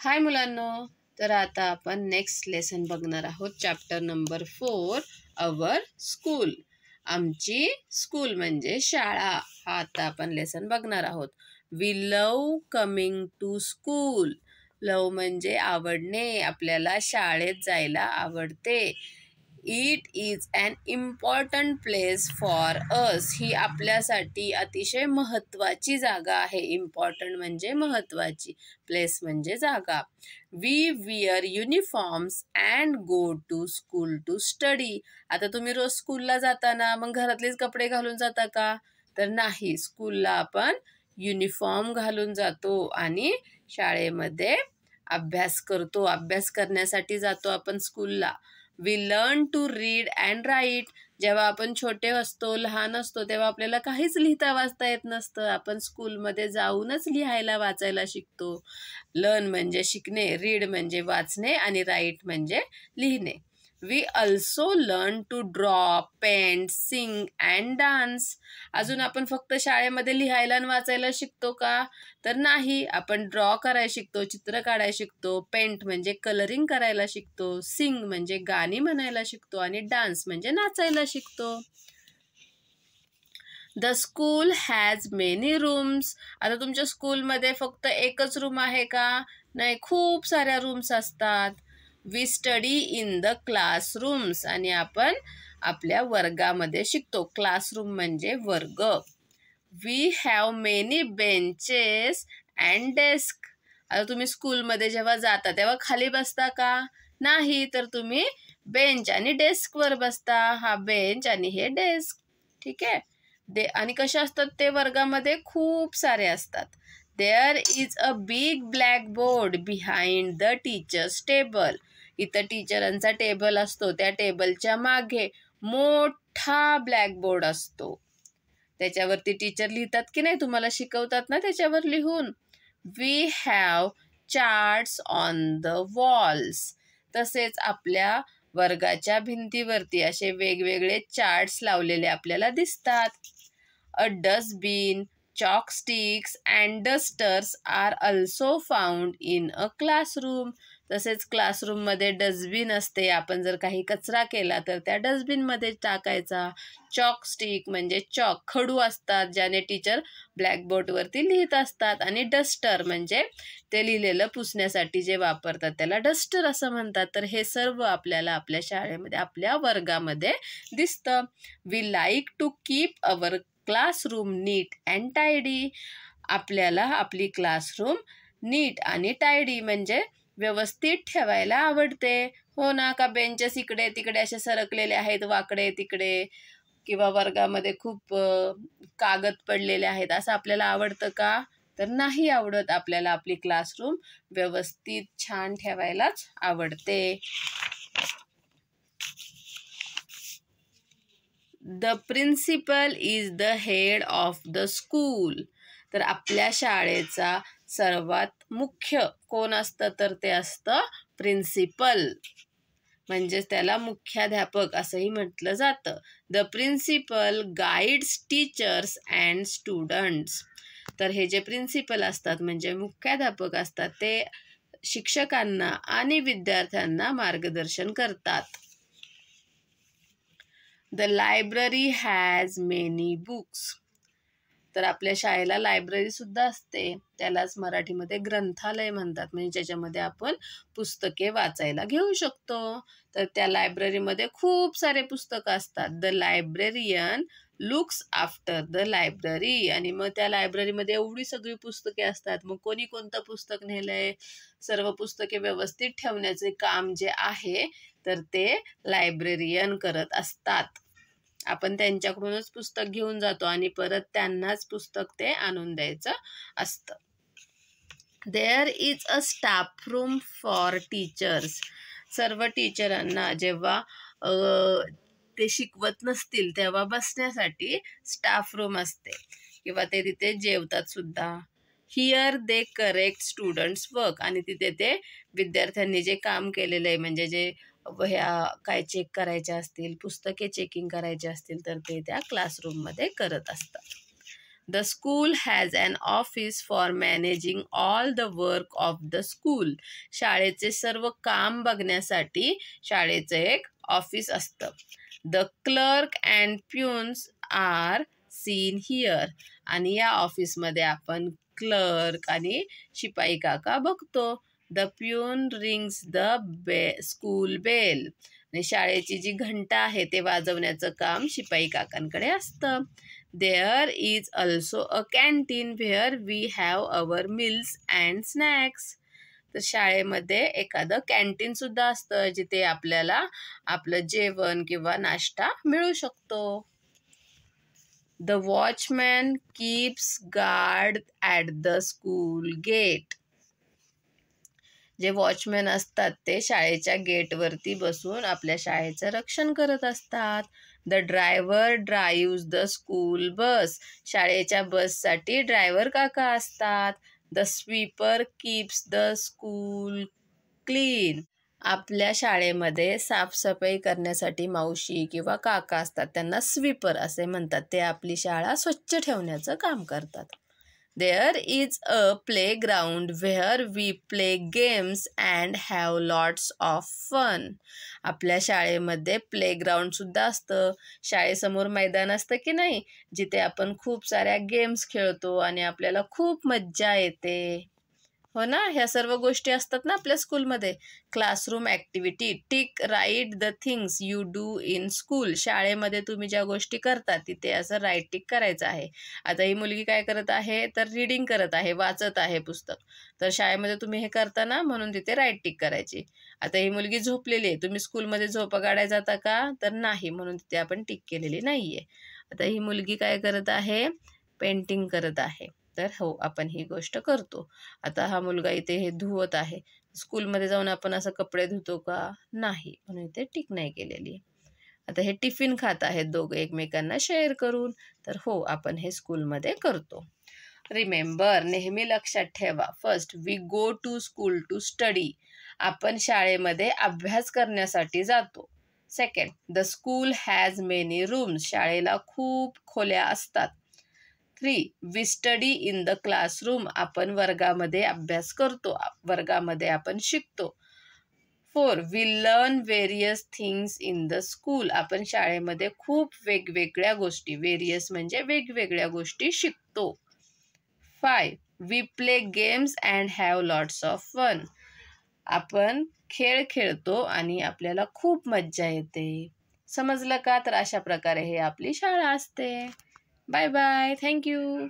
हाय मुलांनो, तर आता आपण नेक्स्ट लेसन बघणार आहोत. Chapter number 4 our school. आमची स्कूल म्हणजे शाळा. हा आता आपण लेसन बघणार आहोत. We love coming to school. Love म्हणजे आवडणे, आपल्याला शाळेत जायला आवडते. It is an important place for us. ही आपल्यासाठी अतिशय महत्त्वाची जागा आहे. इम्पॉर्टंट म्हणजे महत्त्वाची, प्लेस म्हणजे जागा. We wear uniforms and go to school to study. आता तुम्ही रोज स्कूलला जाताना मग घरातलेच कपडे घालून जाता का? तर नाही, स्कूलला आपण युनिफॉर्म घालून जातो आणि शाळेमध्ये अभ्यास करतो. अभ्यास करण्यासाठी जातो आपण स्कूलला. We learn to read and write. जेव्हा आपण छोटे असतो, लहान असतो, तेव्हा आपल्याला काहीच लिहिता वाचता येत नसतं. आपण स्कूलमध्ये जाऊनच लिहायला वाचायला शिकतो. लर्न म्हणजे शिकणे, रीड म्हणजे वाचणे आणि राईट म्हणजे लिहिणे. We also learn to draw, paint, sing and dance. अजून आपण फक्त शाळेमध्ये लिहायला आणि वाचायला शिकतो का? तर नाही, आपण ड्रॉ करायला शिकतो, चित्र काढायला शिकतो, पेंट म्हणजे कलरिंग करायला शिकतो, सिंग म्हणजे गाणी म्हणायला शिकतो आणि डान्स म्हणजे नाचायला शिकतो. The school has many rooms. आता तुमच्या स्कूलमध्ये फक्त एकच रूम आहे का? नाही, खूप साऱ्या रूम्स असतात. We study in the classrooms. आणि आपण आपल्या वर्गामध्ये शिकतो. क्लासरूम म्हणजे वर्ग. We have many benches and desk. आता तुम्ही स्कूलमध्ये जेव्हा जाता तेव्हा खाली बसता का? नाही, तर तुम्ही बेंच आणि डेस्कवर बसता. हा बेंच आणि हे डेस्क. ठीक आहे. आणि कसे असतात ते वर्गामध्ये? खूप सारे असतात. There is a big black board behind the teacher's table. इथं टीचरांचा टेबल असतो, त्या टेबलच्या मागे मोठा ब्लॅकबोर्ड असतो. त्याच्यावरती टीचर लिहितात की नाही, तुम्हाला शिकवतात ना त्याच्यावर लिहून. We have charts on the walls. तसेच आपल्या वर्गाच्या भिंतीवरती असे वेगवेगळे चार्ट्स लावलेले आपल्याला दिसतात. A dustbin, chalk sticks and dusters are also found in a classroom. तसेच क्लासरूममध्ये डस्टबिन असते. आपण जर काही कचरा केला तर त्या डस्टबिनमध्ये टाकायचा. चॉकस्टिक म्हणजे चॉक, खडू असतात ज्याने टीचर ब्लॅकबोर्डवरती लिहित असतात. आणि डस्टर म्हणजे ते लिहिलेलं पुसण्यासाठी जे वापरतात त्याला डस्टर असं म्हणतात. तर हे सर्व आपल्याला आपल्या शाळेमध्ये, आपल्या वर्गामध्ये दिसतं. We like to keep our classroom neat and tidy. आपल्याला आपली क्लासरूम नीट आणि टायडी म्हणजे व्यवस्थित ठेवायला आवडते. हो ना? का बेंचेस इकडे तिकडे असे सरकलेले आहेत, वाकडे तिकडे, किंवा वर्गामध्ये खूप कागद पडलेले आहेत, असं आपल्याला आवडतं का? तर नाही आवडत. आपल्याला आपली क्लासरूम व्यवस्थित छान ठेवायलाच आवडते. The principal is the head of the school. तर आपल्या शाळेचा सर्वात मुख्य कोण असतं? तर ते असतं प्रिन्सिपल, म्हणजेच त्याला मुख्याध्यापक असंही म्हटलं जातं. The principal guides teachers and students. तर हे जे प्रिन्सिपल असतात म्हणजे मुख्याध्यापक असतात, ते शिक्षकांना आणि विद्यार्थ्यांना मार्गदर्शन करतात. The library has many books. तर आपल्या शाळेला लायब्ररी सुद्धा असते. त्यालाच मराठीमध्ये ग्रंथालय म्हणतात, म्हणजे ज्याच्यामध्ये आपण पुस्तके वाचायला घेऊ शकतो. तर त्या लायब्ररीमध्ये खूप सारे पुस्तकं असतात. The librarian looks after the library. आणि मग त्या लायब्ररीमध्ये एवढी सगळी पुस्तके असतात. मग कोणी कोणतं पुस्तक नेलंय, सर्व पुस्तके व्यवस्थित ठेवण्याचे काम जे आहे तर ते लायब्रेरियन करत असतात. आपण त्यांच्याकडूनच पुस्तक घेऊन जातो आणि परत त्यांनाच पुस्तक ते आणून द्यायचं असतं. There is a staff room for teachers. सर्व टीचरांना जेव्हा ते शिकवत नसतील तेव्हा बसण्यासाठी स्टाफ रूम असते, किंवा ते तिथे जेवतात सुद्धा. Here they correct students work. आणि तिथे ते विद्यार्थ्यांनी जे काम केलेलं आहे, म्हणजे जे वह्या काय चेक करायच्या असतील, पुस्तके चेकिंग करायचे असतील, तर ते त्या क्लासरूममध्ये करत असतात. The school has an office for managing all the work of the school. शाळेचे सर्व काम बघण्यासाठी शाळेचं एक ऑफिस असतं. The clerk and peons are seen here. आणि या ऑफिसमध्ये आपण क्लर्क आणि शिपाई काका बघतो. The peon rings the school bell. आणि शाळेची जी घंटा आहे ते वाजवण्याचं काम शिपाई काकांकडे असतं. There is also a canteen where we have our meals and snacks. तर शाळेमध्ये एखादं कॅन्टीन सुद्धा असतं जिथे आपल्याला आपलं जेवण किंवा नाश्ता मिळू शकतो. The watchman keeps guard at the school gate. जे वॉचमॅन असतात ते शाळेच्या गेटवरती बसून आपल्या शाळेचं रक्षण करत असतात. The driver drives the school bus. शाळेच्या बससाठी ड्रायव्हर काका असतात. The sweeper keeps the school clean. आपल्या शाळेमध्ये साफसफाई करण्यासाठी मावशी किंवा काका असतात, त्यांना स्वीपर असे म्हणतात. ते आपली शाळा स्वच्छ ठेवण्याचं काम करतात. There is a playground where we play games and have lots of fun. आपल्या शाळेमध्ये प्लेग्राऊंड सुद्धा असतं. शाळेसमोर मैदान असतं की नाही, जिथे आपण खूप साऱ्या गेम्स खेळतो आणि आपल्याला खूप मज्जा येते. हो ना, ह्या सर्व गोष्टी असतात ना आपल्या स्कूलमध्ये. Classroom activity. Tick write the things you do in school. शाळेमध्ये तुम्ही ज्या गोष्टी करता तिथे असं राईट टिक करायचं आहे. आता ही मुलगी काय करत आहे, तर रीडिंग करत आहे, वाचत आहे पुस्तक. तर शाळेमध्ये तुम्ही हे करता ना, म्हणून तिथे राईट टिक करायची. आता ही मुलगी झोपलेली आहे, तुम्ही स्कूलमध्ये झोपा काढायला जाता का, तर नाही, म्हणून तिथे आपण टिक केलेली नाही आहे. आता ही मुलगी काय करत आहे, पेंटिंग करत आहे. तर हो, आपण ही गोष्ट करतो. आता हा मुलगा इथे हे धुवत आहे. स्कूलमध्ये जाऊन आपण असं कपडे धुतो का, नाही, म्हणून इथे टिक नाही केलेली. आता हे टिफिन खात आहेत दोघं एकमेकांना शेअर करून. तर हो, आपण हे स्कूलमध्ये करतो. रिमेंबर, नेहमी लक्षात ठेवा. First, we go to school to study. आपण शाळेमध्ये अभ्यास करण्यासाठी जातो. Second, the school has many rooms. शाळेला खूप खोल्या असतात. 3. We study in the classroom. आपण वर्गामध्ये अभ्यास करतो, वर्गामध्ये आपण शिकतो. 4. We learn various things in the school. आपण शाळेमध्ये खूप वेगवेगळ्या गोष्टी, व्हेरियस म्हणजे वेगवेगळ्या गोष्टी शिकतो. 5. We play games and have lots of fun. आपण खेळ खेळतो आणि आपल्याला खूप मज्जा येते. समजलं का? तर अशा प्रकारे हे आपली शाळा असते. Bye bye. Thank you.